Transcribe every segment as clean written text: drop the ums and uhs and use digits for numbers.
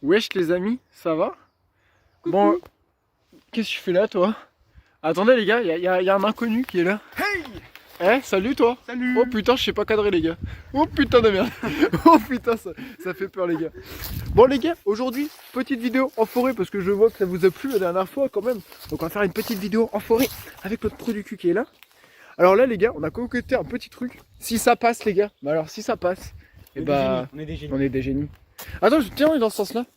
Wesh les amis, ça va? Bon, qu'est-ce que tu fais là toi? Attendez les gars, y a un inconnu qui est là. Hey! Eh, salut toi! Salut! Oh putain, je sais pas cadrer les gars. Oh putain de merde. Oh putain, ça fait peur les gars. Bon les gars, aujourd'hui, petite vidéo en forêt parce que je vois que ça vous a plu la dernière fois quand même. Donc on va faire une petite vidéo en forêt avec notre trou du cul qui est là. Alors là les gars, on a concocté un petit truc. Si ça passe les gars, bah alors si ça passe, et bah on est des génies. on est des génies. Attends, tiens, dans ce sens-là.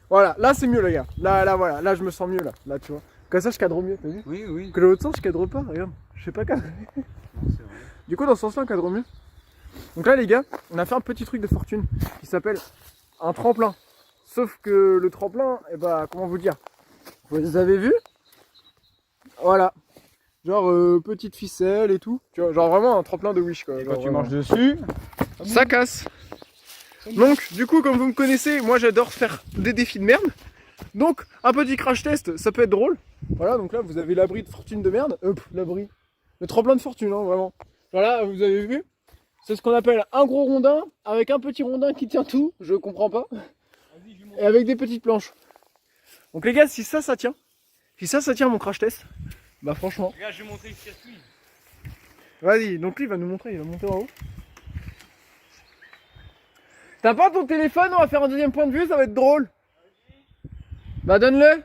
Voilà, là c'est mieux les gars. Là voilà, là je me sens mieux là. Là tu vois. Comme ça je cadre mieux, t'as vu? Oui, oui. Que de l'autre sens je cadre pas, regarde. Je sais pas cadrer. Non, c'est vrai. Du coup dans ce sens-là on cadre mieux. Donc là les gars, on a fait un petit truc de fortune qui s'appelle un tremplin. Sauf que le tremplin, et bah comment vous dire? Vous avez vu? Voilà. Genre petite ficelle et tout. Tu vois, genre vraiment un tremplin de Wish quoi. Et Genre, quand tu vraiment. marches dessus, Ça casse. Donc du coup comme vous me connaissez, moi j'adore faire des défis de merde. Donc un petit crash test, ça peut être drôle. Voilà, donc là vous avez l'abri de fortune de merde. L'abri. Le tremplin de fortune, hein, vraiment. Voilà, vous avez vu? C'est ce qu'on appelle un gros rondin avec un petit rondin qui tient tout. Je comprends pas. Et avec des petites planches. Donc les gars, si ça tient. Si ça tient mon crash test. Bah franchement. regarde, je vais montrer le circuit. Vas-y, donc lui il va nous montrer, il va monter en haut. T'as pas ton téléphone, on va faire un deuxième point de vue, ça va être drôle. Bah donne-le.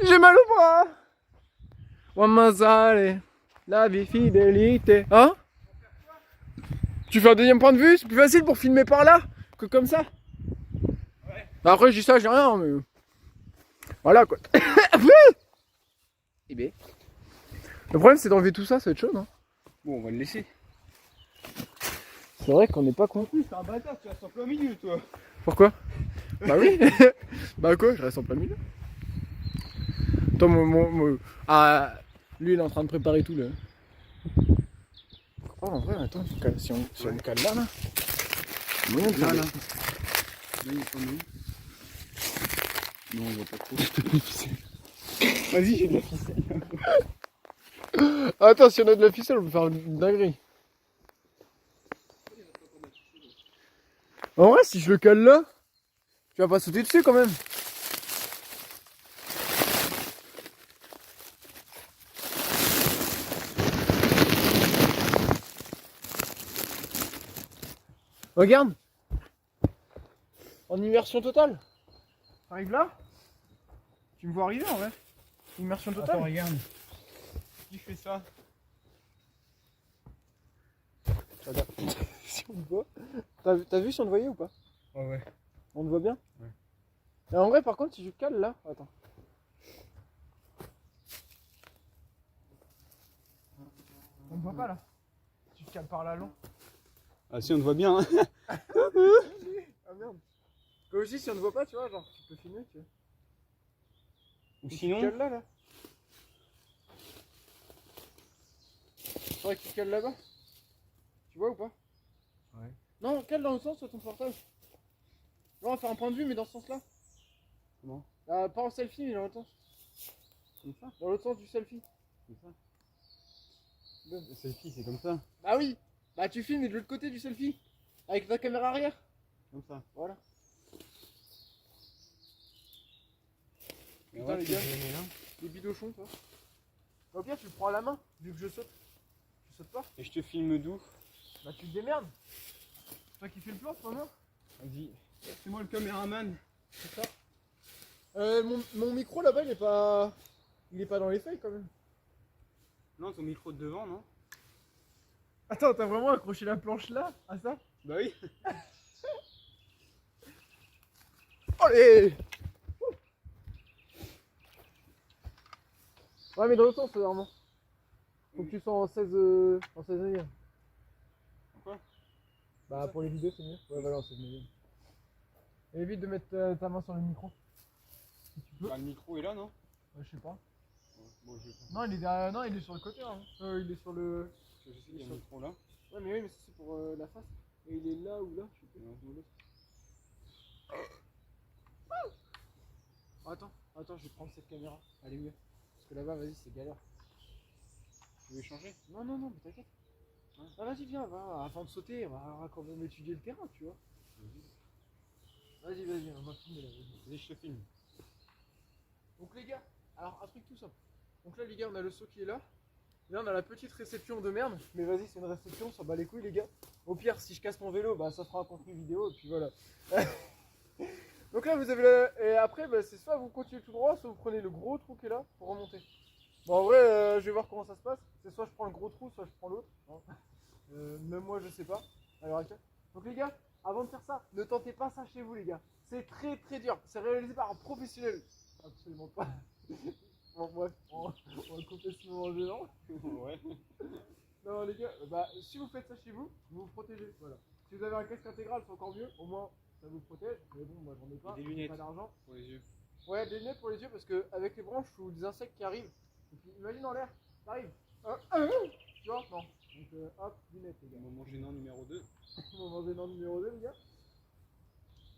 J'ai mal au bras. Wamazale, la vie fidélité. Hein? Tu fais un deuxième point de vue, c'est plus facile pour filmer par là que comme ça. Ouais. Bah après je dis ça, j'ai rien, mais... Voilà quoi. Eh ben. Le problème c'est d'enlever tout ça, ça va être chaud, non? Bon, on va le laisser. C'est vrai qu'on n'est pas con. C'est un bâtard, tu restes en plein milieu, toi. Pourquoi? Bah oui. Bah quoi, je reste en plein milieu. Toi, ah, lui il est en train de préparer tout là. Oh en vrai, attends, si on cale là, moyen de faire Là, des- là. Là, il est pas mal. Non, on voit pas trop. Vas-y, j'ai de la ficelle. Attends, si on a de la ficelle, on peut faire une dinguerie. En vrai, si je le cale là, tu vas pas sauter dessus quand même. Regarde. En immersion totale. T'arrives là? Tu me vois arriver en vrai? Immersion totale. Attends, regarde. Qui fait ça? Regarde. Si on te voit. T'as vu si on te voyait ou pas? Ouais, ouais. On te voit bien? Ouais. Et en vrai, par contre, si je cale là, attends. On me voit pas là. Si je cale par là long. Ah, si, on te voit bien. Hein. Ah merde. Toi aussi, si on te voit pas, tu vois, genre, tu peux filmer, tu vois. Ou Tu sinon. cales là, là. Faudrait que tu cales là-bas. Tu vois ou pas? Ouais. Non, cale dans le sens sur ton portable. Non, on va faire un point de vue, mais dans ce sens-là. Comment? Pas en selfie, mais dans l'autre sens. Comme ça? Dans l'autre sens du selfie. Comme ça? Le selfie, c'est comme ça. Bah oui. Bah tu filmes de l'autre côté du selfie. Avec ta caméra arrière. Comme ça. Voilà. Et Putain, ouais, les tu gars. le mets là. Des bidochons, toi. Au pire, tu le prends à la main, vu que je saute. Tu sautes pas? Et je te filme d'où? Bah tu te démerdes. C'est toi qui fais le plan, c'est pas moi. Vas-y. C'est moi le caméraman. C'est ça. Mon micro là-bas, il est pas. Il est pas dans les feuilles quand même. Non, ton micro de devant, non? Attends, t'as vraiment accroché la planche là? À ça? Bah oui. Allez! Ouais, mais dans l'autre sens, vraiment. Faut que tu sois en 16 en 16 neuvième. Pourquoi? Bah, pour les vidéos, c'est mieux. Ouais, voilà, en 16 neuvième. Et évite de mettre ta main sur le micro. Si tu peux. Bah, le micro est là, non? Ouais, je sais pas. Ouais, bon, je vais pas. Non, il est derrière, non, il est sur le côté. Hein. Il est sur le. Je sais qu'il y a un micro là. Ouais, mais oui, mais ça, c'est pour la face. Et il est là ou là, je sais pas. Oh, attends, je vais prendre cette caméra. Elle est mieux. Parce que là-bas, vas-y, c'est galère. Tu veux changer? Non, mais t'inquiète. Ouais. Ah, vas-y, viens, va, avant de sauter, on va quand même étudier le terrain, tu vois. Vas-y, on va filmer là. Vas-y, je te filme. Donc les gars, alors un truc tout simple. Donc là les gars, on a le seau qui est là. Là on a la petite réception de merde. Mais vas-y, c'est une réception, ça bat les couilles les gars. Au pire, si je casse mon vélo, bah ça fera un contenu vidéo et puis voilà. Donc là vous avez et après bah, c'est soit vous continuez tout droit, soit vous prenez le gros trou qui est là pour remonter. Bon en vrai, je vais voir comment ça se passe. C'est soit je prends le gros trou, soit je prends l'autre. Hein. Même moi je sais pas. Alors, donc les gars, avant de faire ça, ne tentez pas ça chez vous les gars. C'est très très dur. C'est réalisé par un professionnel. Absolument pas. Bon bref, on va couper ce moment gênant. Ouais. Non les gars, bah si vous faites ça chez vous, vous vous protégez. Voilà. Si vous avez un casque intégral, c'est encore mieux. Au moins ça vous protège. Mais bon, moi j'en ai pas. Et des J'ai lunettes pas d'argent. pour les yeux. Ouais, des lunettes pour les yeux parce que avec les branches ou des insectes qui arrivent. Et puis imagine en l'air, ça arrive. Tu vois? Non. Donc hop, lunettes les gars. Moment gênant numéro 2. Moment gênant numéro 2 les gars.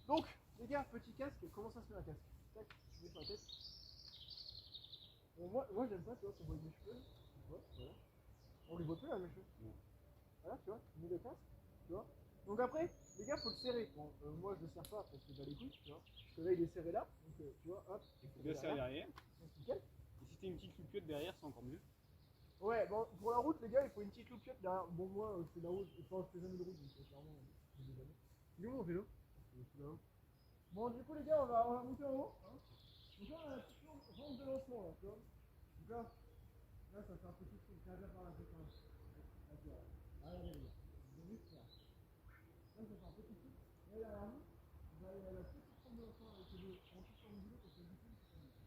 Donc, les gars, petit casque, comment ça se met un casque? Tac, tu mets sur la tête. Bon, moi j'aime pas, tu vois, qu'on voit mes cheveux. Tu vois, voilà. On les voit plus là, mes cheveux. Non. Voilà, tu vois, tu mets le casque, tu vois. Donc après, les gars, faut le serrer. Bon, moi je le serre pas parce que j'ai les couilles, tu vois. Parce que là il est serré là, donc tu vois, hop. Il faut bien serrer derrière. Donc nickel. Et si t'as une petite loupiote derrière, c'est encore mieux. Ouais, bon, pour la route, les gars, il faut une petite loupiote derrière. Bon, moi je fais de la route, enfin, je fais jamais de route, donc clairement, je fais des années. Il est où mon vélo? Il est là-haut. Bon, du coup, les gars, on va monter en haut. Hein. Donc là, on a la petite rampe de lancement, là, tu vois. Donc là, ça fait un petit truc, ça vient par la tête. Là, tu vois. Là, regardez, les gars. Vous avez vu, là. Là, ça fait un petit truc. Là, derrière nous, vous avez la petite rampe de lancement avec le vélo. En plus, sur le vélo, parce que du coup, c'est comme ça.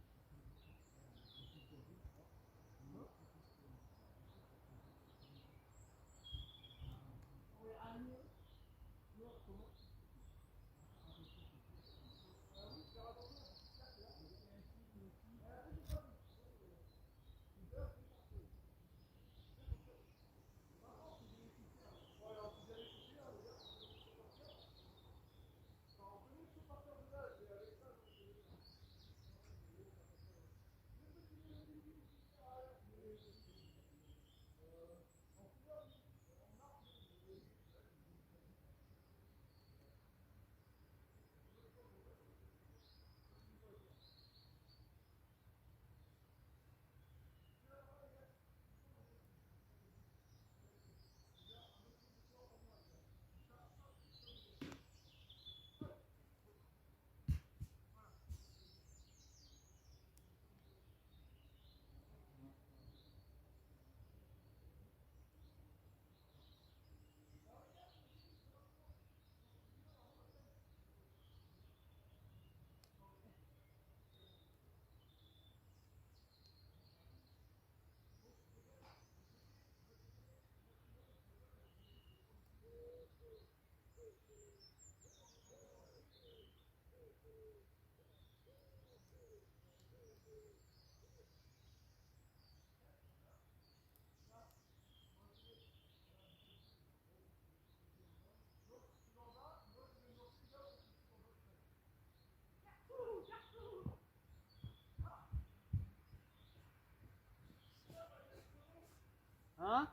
Hein?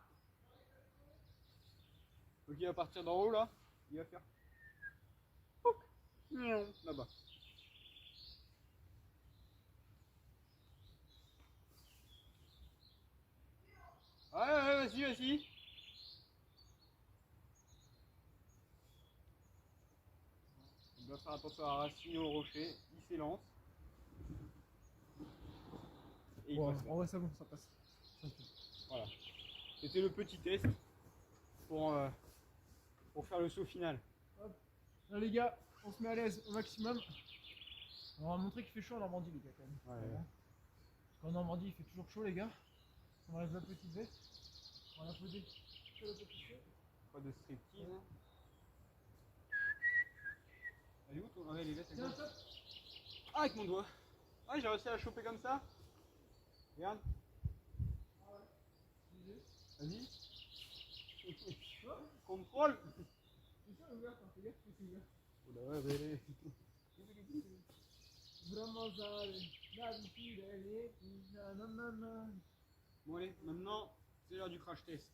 Donc il va partir d'en haut là. Il va faire. Là-bas. Ouais, vas-y. On doit faire attention à la racine et au rocher. Il s'élance. Et il Ouais, passe là. en vrai, c'est bon, ça passe. Voilà. C'était le petit test pour faire le saut final. Hop. Là, les gars, on se met à l'aise au maximum. On va montrer qu'il fait chaud en Normandie, les gars, quand même. Ouais. Parce qu'en Normandie, il fait toujours chaud, les gars. On enlève la petite veste. On va la poser sur le petit feu. Pas de striptease. Hein. Elle est où ton... Ah, elle est là, c'est Tiens, quoi? top. Ah, avec mon doigt. Ah, j'ai réussi à la choper comme ça. Regarde. Ah ouais. Vas-y. Contrôle. C'est ça, ouvert, hein. Fais gaffe, c'est ouvert. Oh là, ouais, allez. Vraiment, ça, d'habitude, elle est. Nanana. Bon, allez, maintenant, c'est l'heure du crash test.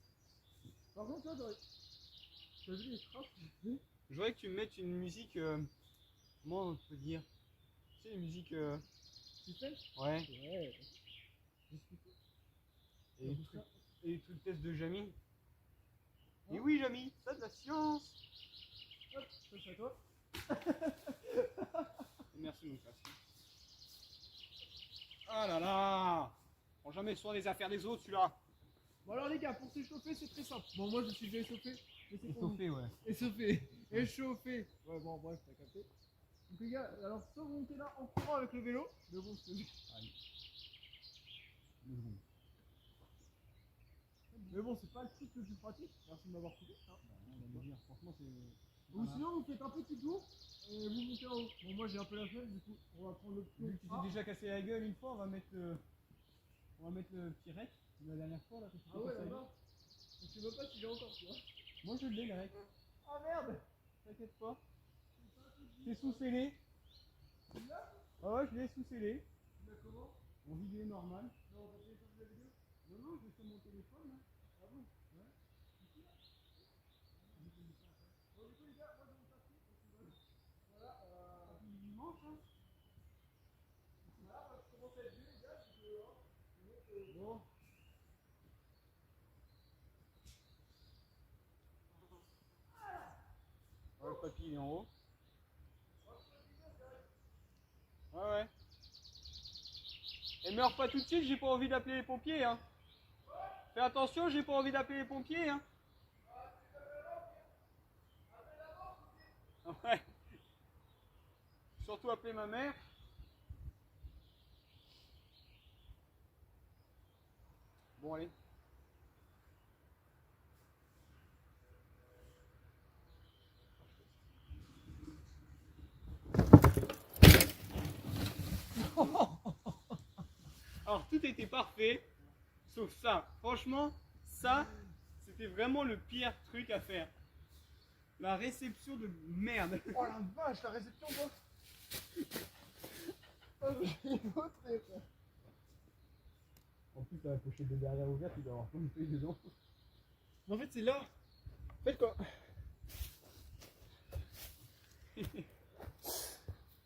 Par contre, là, t'as vu les traces? Je voudrais que tu me mettes une musique. Comment on peut dire? Tu sais, une musique. Système? Ouais. Ouais. Et tout le test de Jamy. Et oui, Jamy, ça de la science. Hop, ça c'est à toi. Merci, mon frère. Ah là là. Prends jamais soin des affaires des autres, celui-là. Bon alors les gars, pour s'échauffer c'est très simple. Bon moi je suis déjà échauffé, mais c'est pour vous. Étoffé, ouais. Échauffé. Ouais bon bref, t'as capté. Donc les gars, alors soit vous montez là en courant avec le vélo, mais bon c'est... Mais bon c'est pas le truc le plus pratique, merci de m'avoir coupé. Hein. Franchement, c'est. Ou sinon vous faites un petit tour et vous montez en haut. Bon moi j'ai un peu la flemme du coup, on va prendre l'option. Vu que tu t'es déjà cassé la gueule une fois, on va mettre le petit rec de la dernière fois là. Ah ouais là-bas. Je sais même pas si j'ai encore, tu vois. Moi je l'ai le rec. Ah merde. T'inquiète pas. C'est sous-scellé. Ah ouais, je l'ai sous-scellé. Tu l'as comment? En vidéo normale. Non, on va télécharger la vidéo. Non, je l'ai sur mon téléphone. Là. Ah bon? Ouais. Bon du coup les gars, moi je monte là-dessus. Voilà, Dimanche, hein. voilà, je commence à être vieux les gars, Bon. Ouais, le papy il est en haut. Ouais, ouais. Et meurs pas tout de suite, j'ai pas envie d'appeler les pompiers, hein. Fais attention, j'ai pas envie d'appeler les pompiers, hein. Ouais. Surtout appeler ma mère. Bon, allez. Alors, tout était parfait, sauf ça. Franchement, ça, c'était vraiment le pire truc à faire. La réception de merde. Oh la vache, la réception quoi. Oh j'ai voté quoi. En plus, la pochette de derrière ouverte, il doit avoir plein de feuilles dedans. Mais en fait c'est là. En fait quoi.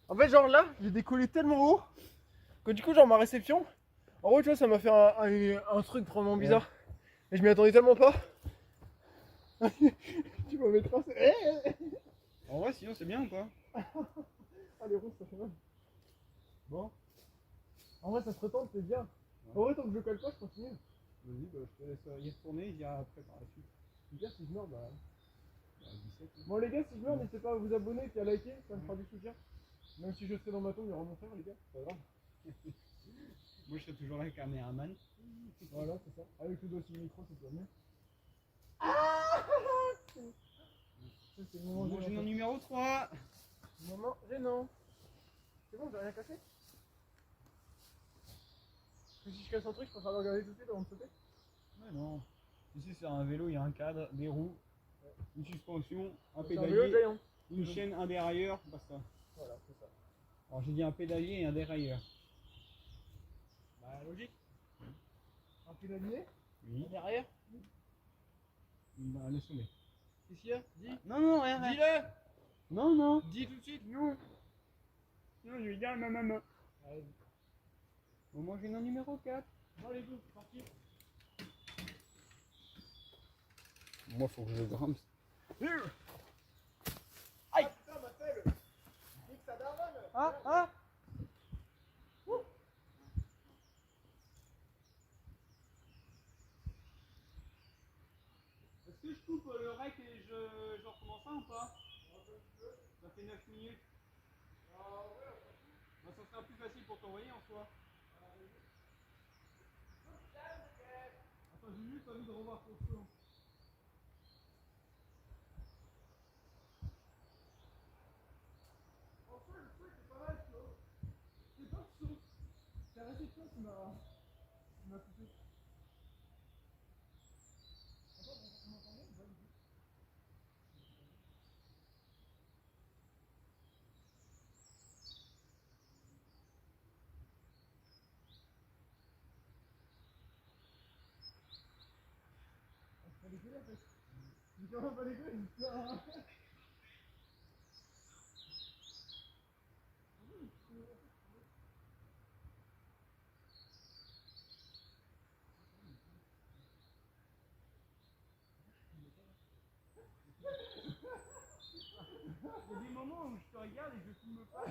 En fait genre là, j'ai décollé tellement haut que du coup genre ma réception, en gros tu vois ça m'a fait un truc vraiment bizarre. Et je m'y attendais tellement pas. Tu vas mettre un... En vrai, sinon, c'est bien ou pas? Ah les roues ça fait mal. Bon. En vrai ça se retente, c'est bien. En vrai tant que je colle pas je continue. Vas-y, bah, je te laisse y retourner, il y a après par la suite. Super si je meurs bah... 17. Bon les gars, si je meurs, n'hésitez pas à vous abonner et à liker, ça me fera du soutien. Même si je serai dans ma tombe, il y aura mon frère les gars, c'est pas grave. Moi, je serai toujours là, le caméraman. Voilà, c'est ça. Avec le dossier micro, c'est pas mieux. Ah c'est le moment Bon, j'ai mon gênant. numéro 3. Moment gênant. C'est bon, j'ai rien cassé. Parce que si je casse un truc, je préfère le regarder tout de suite avant de sauter. Ouais, non. Ici, c'est un vélo, il y a un cadre, des roues, une suspension, un C'est un vélo pédalier, géant. une chaîne, un dérailleur, basta. Voilà, c'est ça. Alors, j'ai dit un pédalier et un dérailleur. Bah logique. Un pédalier, Oui. un derrière. Bah, laisse tomber. Qu'est-ce qu'il y a? Dis. Non, non, rien, rien. Dis-le. Non, non. Dis tout de suite, nous. Non, je vais dire à ma maman. Allez, Bon, moi, j'ai mon numéro 4. bon les gars, c'est parti. Moi, faut que je grimpe. Aïe! Ah, putain, ma pelle! Nique sa daronne! Ah, ah. Est-ce que je coupe le rec et je recommence ça ou pas? Ça fait 9 minutes. Bah, ça sera plus facile pour t'envoyer en soi. Attends, j'ai juste envie de revoir ton feu. En fait, le truc est pas mal, tu vois. C'est pas le son. C'est la réception qui m'a coupé. Attends, vous m'entendez ou pas du tout? Ah, c'est pas décollé en fait. Il y a des moments où je te regarde et je filme pas.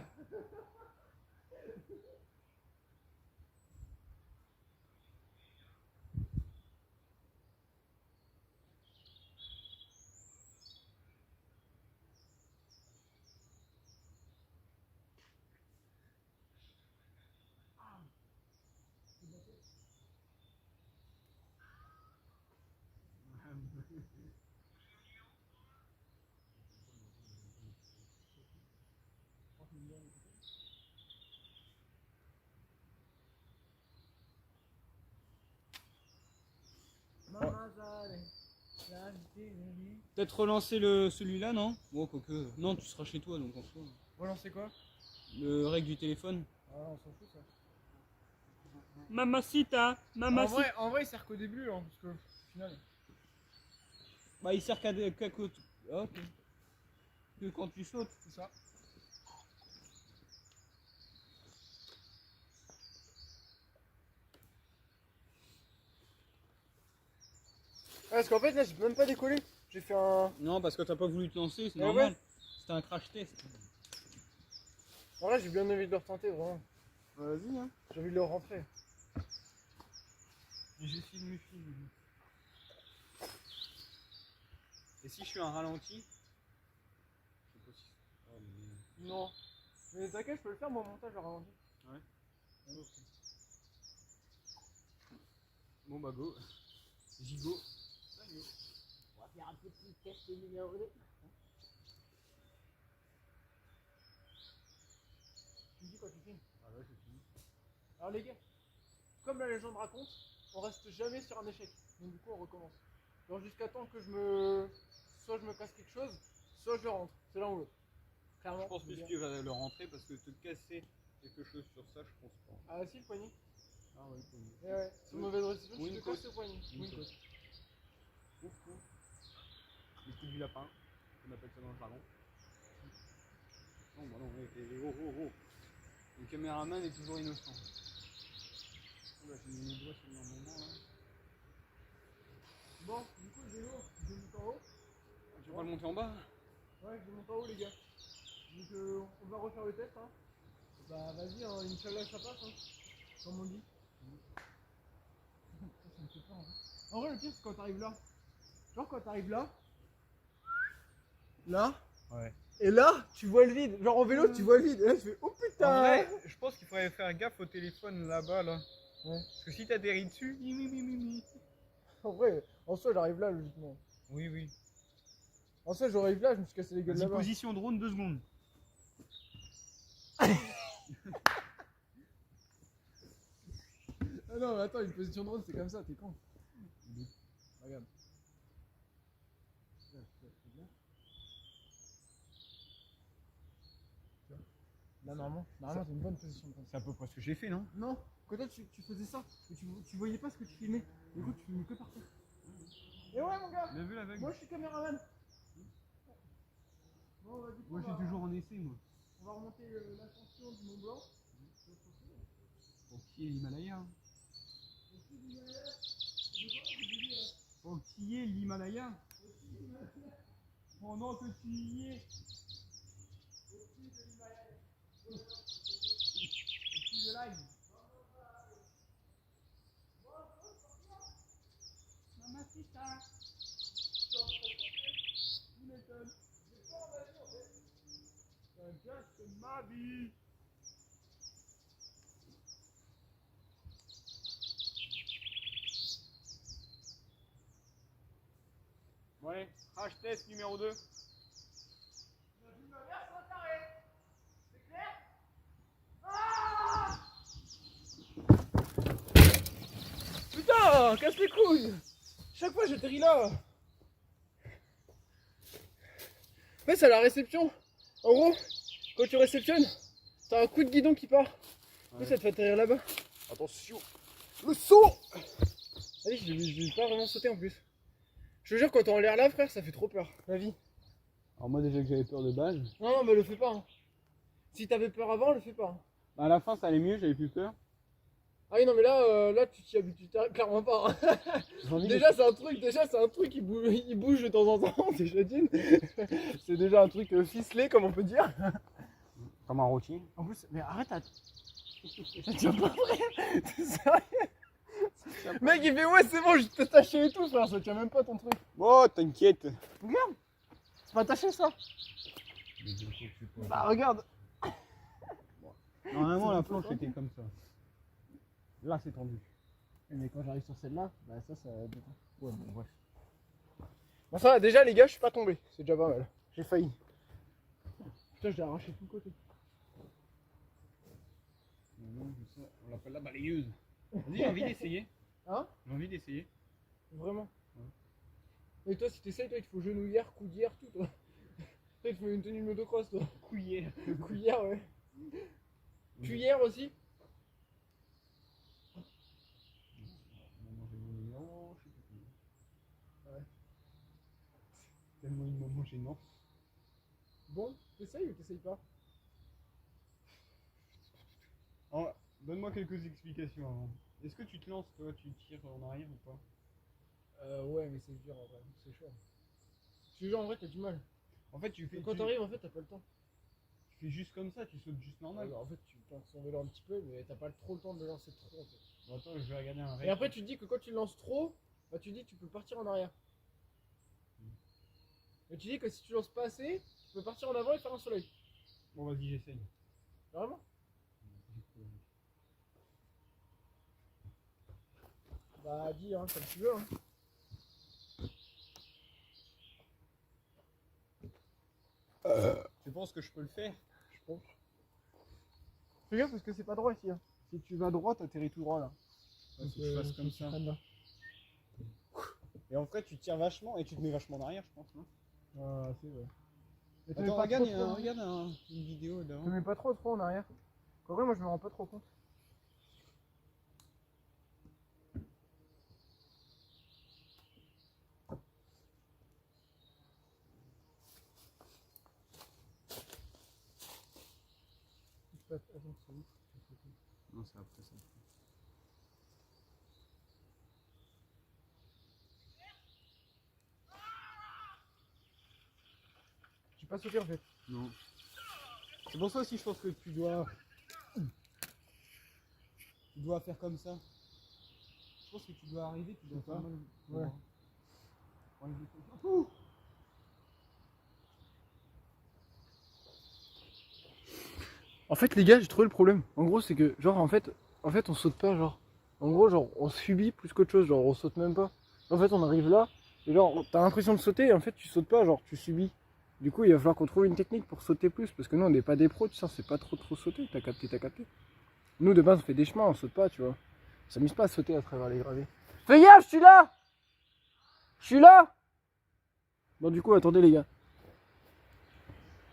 Peut-être relancer celui-là, non? Bon, quoique. Non, tu seras chez toi donc en soi. Relancer quoi? Le règle du téléphone. Ah, on s'en fout ça. Mamacita, mamacita. En vrai, il sert qu'au début, hein, parce que au final. Bah, il sert qu'à côté. Ok. Que quand tu sautes. C'est ça. Parce qu'en fait, là, j'ai même pas décollé. J'ai fait un. Non, parce que t'as pas voulu te lancer, c'est Eh normal. ouais. C'était un crash test. En vrai, j'ai bien envie de le retenter, vraiment. Vas-y, hein. J'ai envie de le rentrer. Et je filme. Et si je suis un ralenti? Je sais pas si. Oh, mais... Non. Mais t'inquiète, je peux le faire, mon montage à ralenti. Ouais. Bon bah go. Gigo. On va faire un petit test numéro 2. Tu me dis quand tu filmes. Ah ouais, c'est fini. Alors les gars, comme la légende raconte, on reste jamais sur un échec. Donc du coup, on recommence. Genre jusqu'à temps que soit je me casse quelque chose, soit je rentre. C'est l'un ou l'autre. Clairement. Je pense les plus gars. que tu vas le rentrer parce que te casser quelque chose sur ça, je pense pas. Ah si, le poignet. Ah ouais, cool. Eh ouais, sur mauvaise réception, Ou tu une te casses côte. le poignet. Ou Ou une une côte. Ouf, ouf. Le coup du lapin, on appelle ça dans le jargon. Non, bah non, oh. Le caméraman est toujours innocent. Oh là, j'ai mis mes doigts sur le moment là. Bon, du coup, le vélo, je monte en haut. Tu vas pas le monter en bas? Ouais, je monte en haut, les gars. Donc on va refaire le test. Hein. Bah vas-y, hein, Inch'Allah, ça passe. Hein. Comme on dit. Ça me fait peur, hein. En vrai, le pire, c'est quand t'arrives là. Genre, quand t'arrives là. Là. Ouais. Et là, tu vois le vide. Genre en vélo, tu vois le vide. Et là, tu fais oh putain. En vrai, je pense qu'il faudrait faire gaffe au téléphone là-bas là. Ouais. Parce que si t'atterris dessus, En vrai, en soi, j'arrive là, logiquement. Oui. En soi, j'arrive là, je me suis cassé les gueules Vas-y, là-bas. position drone 2 secondes. Ah non, mais attends, une position drone, c'est comme ça, t'es con. Regarde. Là, normalement c'est une bonne position de drone. C'est à peu près ce que j'ai fait, non? Non, quand toi tu faisais ça, mais tu voyais pas ce que tu filmais. Du coup, tu filmais que par terre. Et ouais, mon gars, Bien vu la vague. moi je suis caméraman. Bon, bah, du coup, Moi, j'ai toujours en essai, moi. on va remonter l'ascension du Mont Blanc. Au pied l'Himalaya. Au pied l'Himalaya. Pendant que tu y es. Au pied de l'ail. Mamacita. Tu m'étonnes. C'est ma vie. Bon allez, crash test numéro 2. Putain, casse les couilles. Chaque fois j'atterris là. Ouais, c'est à la réception. En gros, quand tu réceptionnes, t'as un coup de guidon qui part. Ouais. Ouais, ça te fait atterrir là-bas. Attention, le saut. Allez, je vais pas vraiment sauter en plus. Je te jure, quand t'es en l'air là, frère, ça fait trop peur. La vie. Alors moi déjà que j'avais peur de base. Non, non, mais le fais pas. Hein. Si t'avais peur avant, le fais pas. Hein. Bah, à la fin ça allait mieux, j'avais plus peur. Ah oui, non, mais là tu t'y habitues clairement pas. Hein. J'ai envie Déjà, c'est un truc qui bouge de temps en temps, déjà d'une. C'est déjà un truc ficelé, comme on peut dire. Comme un rôti. En plus, mais arrête, ça tient pas, frère. T'es sérieux? Mec, il fait ouais, c'est bon, je t'ai attaché et tout, frère, ça tient même pas ton truc. Oh t'inquiète. Regarde, c'est pas attaché ça. Bah, regarde. Normalement la planche était comme ça. Là c'est tendu. Mais quand j'arrive sur celle-là, bah ça ouais, bon, bref. Bon, ça va, déjà, les gars, je suis pas tombé, c'est déjà pas mal. J'ai failli. Putain, je l'ai arraché tout le côté. On l'appelle la balayeuse. Vas-y, j'ai envie d'essayer. Hein? J'ai envie d'essayer. Vraiment? Ouais. Et toi, si t'essayes, toi, il te faut genouillère, coudière, tout, toi. Toi, il te faut une tenue de motocross, toi. Couillère. Cuillère, ouais. Cuillère aussi? Ouais. Tellement une maman gênante. Bon, t'essayes ou t'essayes pas? Alors, donne-moi quelques explications avant. Est-ce que tu te lances, toi, tu tires en arrière ou pas? Ouais, mais c'est dur en vrai, c'est chaud. Je te jure, en vrai, t'as du mal. En fait, tu fais. Quand t'arrives, en fait, t'as pas le temps. Tu fais juste comme ça, tu sautes juste normal. Alors, en fait, tu plantes son vélo un petit peu, mais t'as pas trop le temps de le lancer trop en fait. Bon, attends, je vais regarder un Et après, tu te dis que quand tu le lances trop, bah tu dis que tu peux partir en arrière. Et tu dis que si tu lances pas assez, tu peux partir en avant et faire un soleil. Bon, vas-y, j'essaye. Vraiment? Bah, dis, hein, comme tu veux. Hein. Tu penses que je peux le faire? Je pense. Fais gaffe parce que c'est pas droit ici. Hein. Si tu vas droit, t'atterris tout droit là. Ouais, faut que je fasse comme ça. Là. Et en fait, tu tires vachement et tu te mets vachement en arrière, je pense, non? Ah, c'est vrai. Mais te mets Attends, pas regarde, trop, une vidéo te d'avant. mets pas trop en arrière. En vrai, moi je me rends pas trop compte. Attends, c'est où? Non, c'est après ça. J'ai pas sauté en fait. Non. C'est pour ça aussi, je pense que tu dois faire comme ça. Je pense que tu dois arriver, tu dois faire mal. Ouais. En fait, les gars, j'ai trouvé le problème. En gros, c'est que, genre, en fait, on saute pas, genre. En gros, genre, on subit plus qu'autre chose, genre, on saute même pas. En fait, on arrive là, et genre, t'as l'impression de sauter, et en fait, tu sautes pas, genre, tu subis. Du coup, il va falloir qu'on trouve une technique pour sauter plus, parce que nous, on n'est pas des pros, tu sais, on sait pas trop sauter, t'as capté, t'as capté. Nous, de base, on fait des chemins, on saute pas, tu vois. On s'amuse pas à sauter à travers les gravés. Fais gaffe, je suis là! Je suis là! Bon, du coup, attendez, les gars.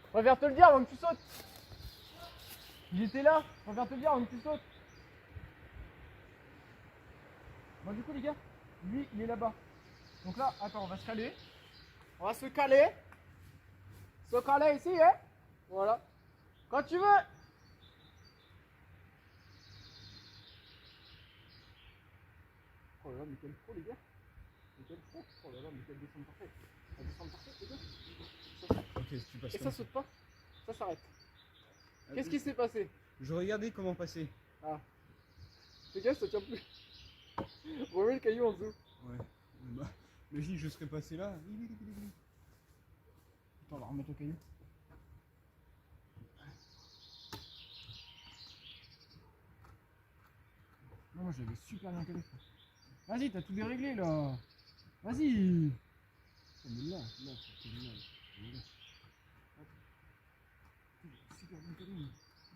Je préfère te le dire avant que tu sautes. J'étais là, je préfère te le dire avant que tu sautes. Bon, du coup, les gars, lui, il est là-bas. Donc là, attends, on va se caler. On va se caler. Se caler ici, hein. Voilà. Quand tu veux. Oh là là, mais quel pro, les gars. Mais quel pro. Oh là là, mais quelle descente parfaite. La descente parfaite, les gars. Ok, si tu passes Et comme ça saute pas. Ça s'arrête. ça. Qu'est-ce qui s'est passé? Je regardais comment passer. Ah. Fais gaffe, ça tient plus. Remets le caillou en dessous. Ouais. Bah, imagine, je serais passé là. Attends, on va remettre le caillou. Non, moi j'avais super bien calé. Vas-y, t'as tout déréglé là. Vas-y. Oh, mais là, c'est génial. Hop. Super bien calé.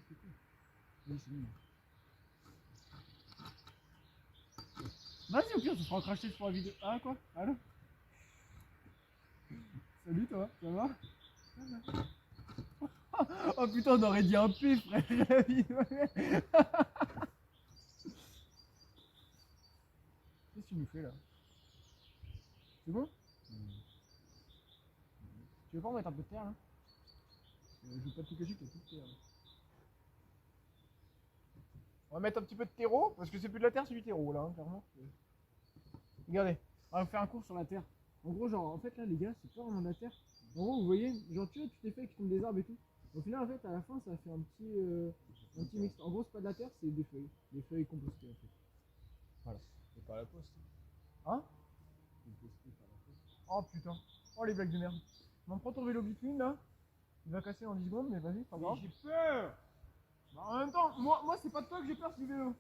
C'est cool. Oui, c'est mignon. Vas-y, au pire, tu feras cracher sur la vidéo. Ah, quoi? Allô? Salut, toi, ça va? Oh putain, on aurait dit un P, frère. Qu'est-ce que tu nous fais là? C'est bon? Tu veux pas mettre un peu de terre là? Je veux pas te cacher qu'il y a toute terre. On va mettre un petit peu de terreau, parce que c'est plus de la terre, c'est du terreau là, hein, clairement. Regardez, on va faire un cours sur la terre. En gros, genre, en fait là, les gars, c'est pas vraiment de la terre. En gros, vous voyez, genre, tu t'es fait qui tombent des arbres et tout. Au final, en fait, à la fin, ça fait un petit mix. En gros, c'est pas de la terre, c'est des feuilles compostées en fait. Voilà. C'est pas la poste. Hein? Compostée par la poste. Oh putain, oh les blagues de merde. On prend ton vélo bitume là. Il va casser en 10 secondes, mais vas-y, pas grave. J'ai peur. Bah, en même temps, moi c'est pas de toi que j'ai peur, c'est du vélo.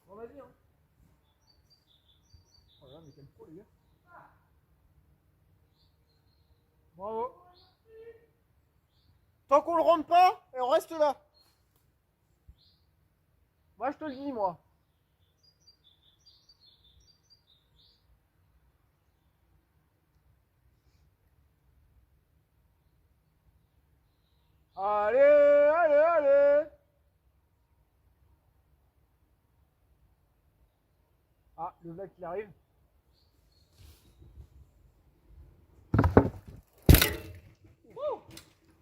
Bon, vas-y, hein. Oh là là, mais quel pro, les gars. Bravo. Tant qu'on le rentre pas, et on reste là. Moi, je te le dis, moi. Allez, allez, allez. Ah, le black qui arrive.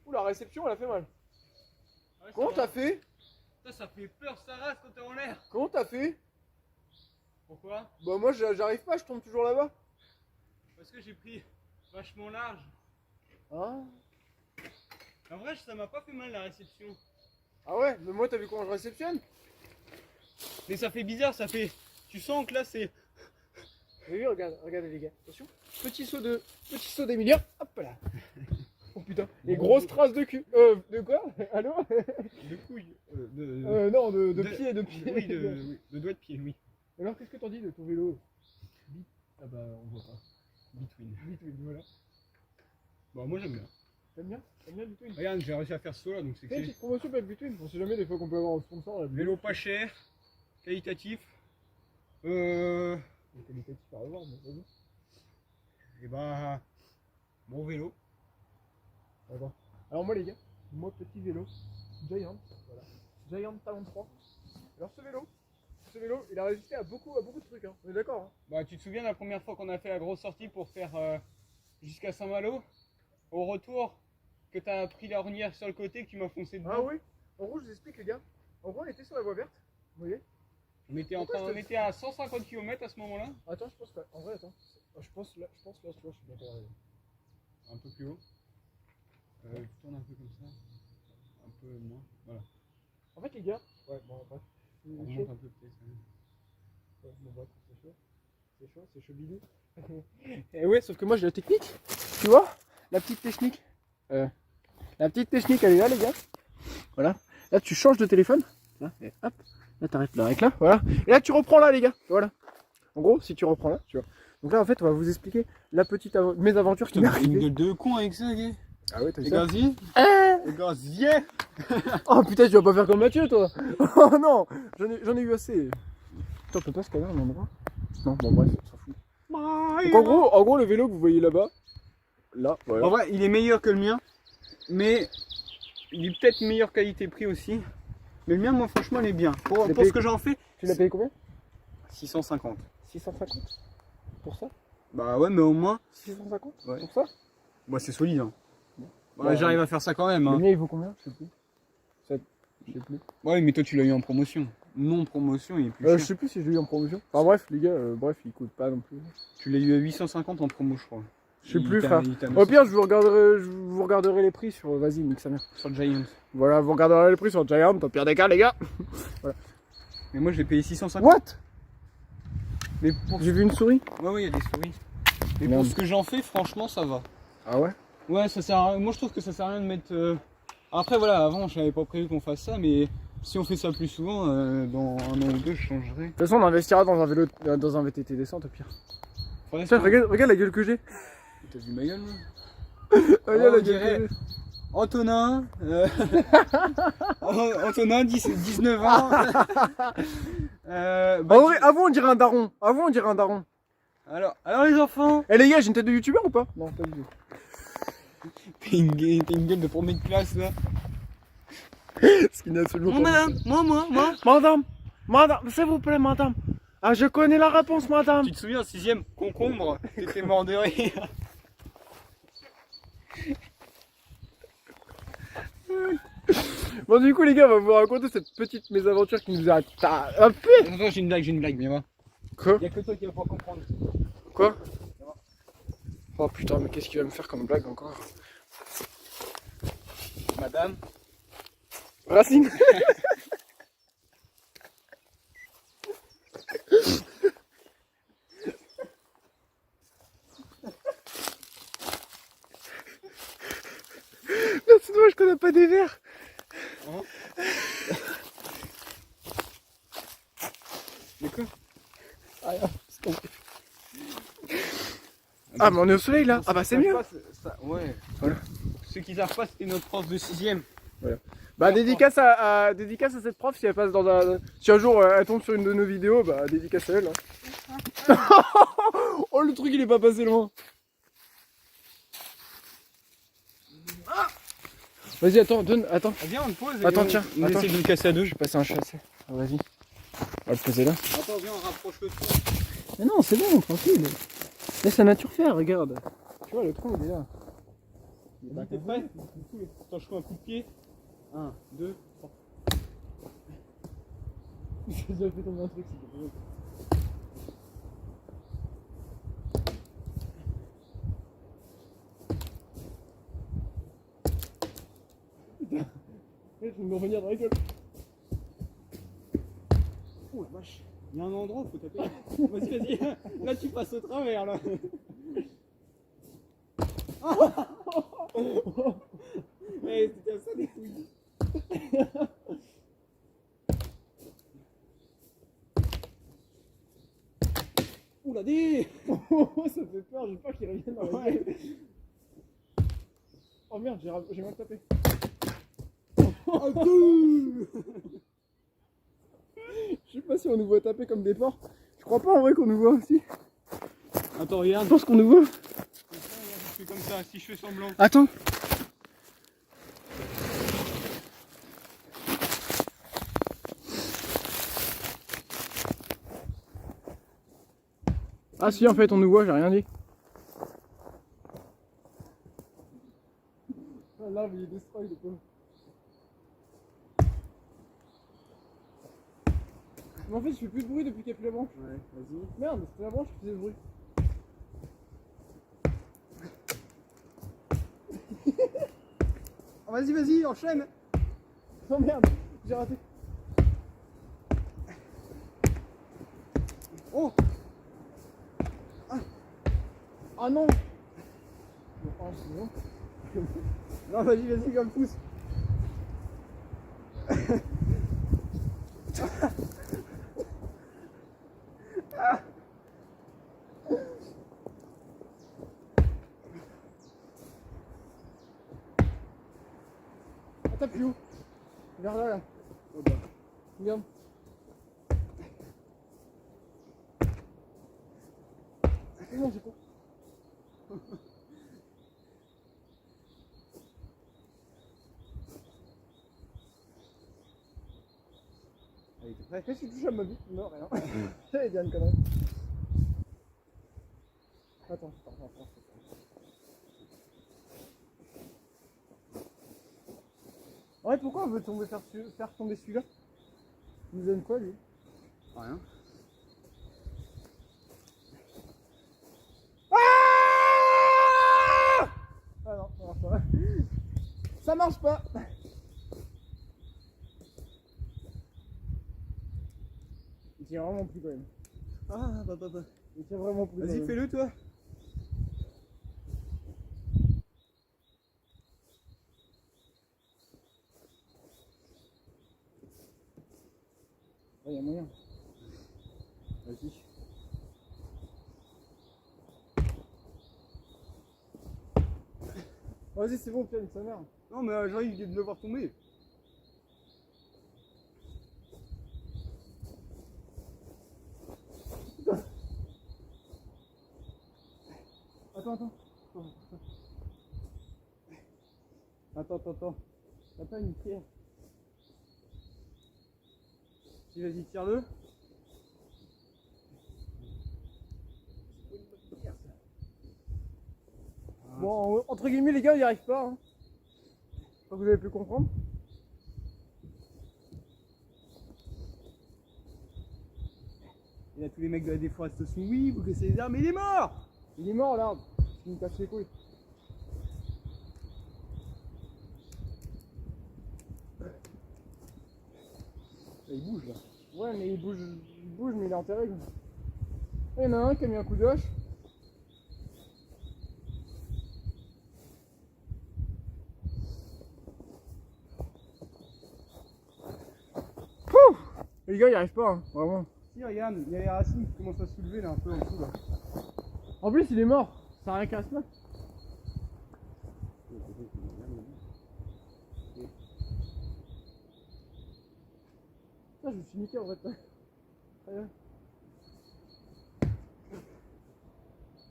Ouh, la réception, elle a fait mal. Ouais, Comment t'as fait? Ça fait peur, ça rase quand t'es en l'air. Comment t'as fait? Pourquoi? Bah moi, j'arrive pas, je tombe toujours là-bas. Parce que j'ai pris vachement large. Hein? En vrai, ça m'a pas fait mal la réception. Ah ouais, mais moi, t'as vu comment je réceptionne? Mais ça fait bizarre, ça fait. Tu sens que là c'est. Oui, regardez les gars, attention. Petit saut d'Emilien, hop là. Oh putain, les grosses traces de cul. De quoi? Allô? De couilles. Non, de pied, de pied. Oui, de doigts de pied, oui. Alors, qu'est-ce que t'en dis de ton vélo? Ah bah, on voit pas. Between. Between, voilà. Bon, moi j'aime bien. T'aimes bien? T'aimes bien Between? Regarde, j'ai réussi à faire ce saut là donc c'est Fais une que petite promotion pour Between, on sait jamais des fois qu'on peut avoir un sponsor là. vélo pas cher, qualitatif. Qualitatif à revoir, mais vas-y. Et bah, bon vélo. D'accord. Alors moi les gars, moi petit vélo, Giant, voilà. Giant Talon 3. Alors ce vélo, il a résisté à beaucoup de trucs, hein. On est d'accord, hein. Bah, tu te souviens la première fois qu'on a fait la grosse sortie pour faire jusqu'à Saint-Malo? Au retour, que t'as pris la ornière sur le côté, que tu m'as foncé dedans. Ah oui. En gros, je vous explique les gars. En gros, on était sur la voie verte, vous voyez. On était à 150 km à ce moment-là. Attends, je pense pas. En vrai, attends. Je pense là, tu vois, je suis bientôt arrivé. Un peu plus haut. Tu tournes un peu comme ça. Un peu moins. Voilà. En fait les gars, ouais, bon bref. On C'est remonte chaud. un peu peut-être. Ouais, bon bref, c'est chaud bidou. Et ouais, sauf que moi j'ai la technique. Tu vois? La petite technique. La petite technique, elle est là, les gars. Voilà. Là, tu changes de téléphone. Là, et hop. Là, t'arrêtes là, avec là. Voilà. Et là, tu reprends là, les gars. Voilà. En gros, si tu reprends là, tu vois. Donc là, en fait, on va vous expliquer la petite mésaventures qui m'est Une arrivée. gueule de con avec ça, gars. Ah ouais, t'as vu Et ça? gazier. Et gazier. Oh putain, tu vas pas faire comme Mathieu, toi. Oh non, j'en ai eu assez. Putain, on peut pas se caler à un endroit? Non, bon bref, on s'en fout. Donc en gros, le vélo que vous voyez là-bas, là, voilà. En vrai, il est meilleur que le mien, mais il est peut-être meilleure qualité-prix aussi. Mais le mien, moi, franchement, il est bien. Pour ce que j'en fais, Tu l'as payé combien? 650. 650 pour ça? Bah ouais, mais au moins, 650 Ouais. pour ça? bah, c'est solide. Hein. Bah, Ouais, j'arrive à faire ça quand même. Le Hein. mien il vaut combien? Je sais plus. Je sais plus. Ouais, mais toi, tu l'as eu en promotion. Non promotion, il est plus Je cher. sais plus si je l'ai eu en promotion. Enfin bref, les gars, bref, il coûte pas non plus. Tu l'as eu à 850 en promo, je crois. Je sais Il plus, t'a- frère. il t'a Au pire, je vous regarderai les prix sur. Vas-y, nique sa mère. sur Giant. Voilà, vous regarderez les prix sur Giant, au pire des cas, les gars. Mais moi, j'ai payé 650. What? Mais pour... J'ai vu une souris. Ouais, il y a des souris. Mais Merde. pour ce que j'en fais, franchement, ça va. Ah ouais? Ouais, ça sert à rien. Moi, je trouve que ça sert à rien de mettre. Après, voilà, avant, je n'avais pas prévu qu'on fasse ça, mais si on fait ça plus souvent, dans un an ou deux, je changerai. De toute façon, on investira dans un vélo, dans un VTT descente, au pire. Faudrait Tiens, se- regarde la gueule que j'ai. T'as vu ma gueule, là? Regarde on la gueule dirait- que j'ai. Antonin, Antonin, 19 ans. Bah, En vrai, avant on dirait un daron. Avant on dirait un daron. alors les enfants. Eh les gars, j'ai une tête de youtubeur ou pas? Non, pas du tout. T'es une gueule de première classe là. Ce qui n'est absolument pas. Moi. Madame, s'il vous plaît, madame. Ah, je connais la réponse, madame. Tu te souviens, 6ème, concombre, t'étais mort de rire. Bon, du coup, les gars, on va vous raconter cette petite mésaventure qui nous a tapé. Attends, j'ai une blague, viens voir. Quoi? Y'a que toi qui vas pas comprendre. Quoi? Oh putain, mais qu'est-ce qu'il va me faire comme blague encore? Madame. Racine. Non, c'est dommage qu'on a pas des verres. Hein? Mais quoi? Ah, rien, c'est tombé. Ah, mais on est au soleil là. Ah, bah c'est mieux. Ouais. Voilà. Ceux qui savent pas, c'était notre prof de 6ème. Bah, dédicace dédicace à cette prof si elle passe dans un. Si un jour elle tombe sur une de nos vidéos, bah, dédicace à elle. Hein. Oh, le truc il est pas passé loin. Vas-y, attends, donne, attends. Viens, on te pose. Attends, tiens, On attends. essaie de le casser à deux. Je vais passer un chassé. Ah, vas-y. On va le poser là. Attends, viens, on rapproche le tronc. Mais non, c'est bon, tranquille. Laisse la nature faire, regarde. Tu vois, le tronc il est là. Vas-y, t'es prêt? Attends, je fais un coup de pied. 1, 2, 3. J'ai déjà fait tomber un truc, c'est pas Putain, je vais me revenir dans la gueule. Oh la vache. Il y a un endroit où faut taper. Vas-y, vas-y. Là, tu passes au travers, là. Eh, c'était ça des couilles. Oula, dis. Oh, ça fait peur, j'ai peur qu'il revienne dans la Ouais. gueule. Oh merde, j'ai mal tapé. Oh, tout. Je sais pas si on nous voit taper comme des porcs. Je crois pas en vrai qu'on nous voit aussi. Attends, regarde. Je pense qu'on nous voit. Je fais comme ça, si je fais semblant. Attends. Ah si, en fait on nous voit, j'ai rien dit. Là, il est destroy le pauvre. Mais en fait, je fais plus de bruit depuis qu'il n'y a plus la branche. Ouais, vas-y. Merde, c'était la branche qui faisait le bruit. Oh, vas-y, vas-y, enchaîne. Oh merde, j'ai raté. Oh. Ah non. Bon, ah, c'est bon. Non, vas-y, vas-y, viens me pousse. Ah, t'as plus où? Vers là, là. Oh bah. Regarde. Non, j'ai pas. Allez, t'es prêt? Qu'est-ce que tu touches à ma bite? Non, rien. J'allais dire une connerie. Attends, attends. Ouais, pourquoi on veut faire tomber celui-là? Il nous donne quoi, lui? Rien. Ah non, ça marche pas. Ça marche pas. Il tient vraiment plus quand même. Ah, bah. Il tient vraiment plus. Vas-y, fais-le, toi. Il y a moyen. Vas-y. Vas-y, c'est bon, Pierre, sa mère. Non, mais j'arrive de le voir tomber. Attends. Attends. T'as pas une pierre? Si, vas-y, tire-le. Bon, entre guillemets, les gars, il n'y arrive pas. Hein. Faut que vous avez pu comprendre. Et là, tous les mecs de la déforestation, oui, vous cassez les arbres, mais il est mort! Il est mort l'arbre. Il me casse les couilles. Il bouge là. Ouais, mais il bouge, mais il est enterré. Quoi. Il y en a un qui a mis un coup de hache. Pouh! Les gars, ils arrivent pas, hein, vraiment. Si, regarde, il y a les racines qui commencent à se soulever là un peu en dessous là. En plus, il est mort. Ça n'a rien qu'à se mettre. Ça, je me suis niqué en fait. Très bien.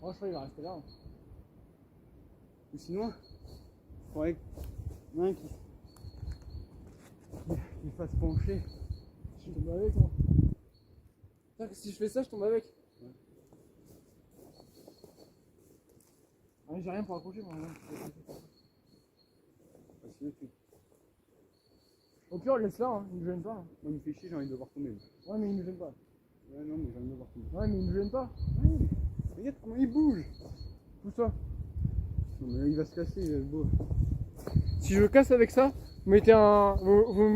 Moi, je crois qu'il va rester là. Hein. Ou sinon, il faudrait qu'il y en ait un qui fasse pencher. Je tombe avec moi. Putain, si je fais ça, je tombe avec. Ouais. Ah, j'ai rien pour accrocher moi. Au pire, laisse là, hein. Il me gêne pas. Hein. Moi, il me fait chier, j'ai envie de le voir tomber. Ouais, mais il me gêne pas. Ouais, non, mais j'ai envie de le voir tomber. Ouais, mais il me gêne pas. Ouais, regarde comment il bouge. Tout ça. Non, mais là, il va se casser, il va être beau. Si je le casse avec ça, vous mettez un. Vous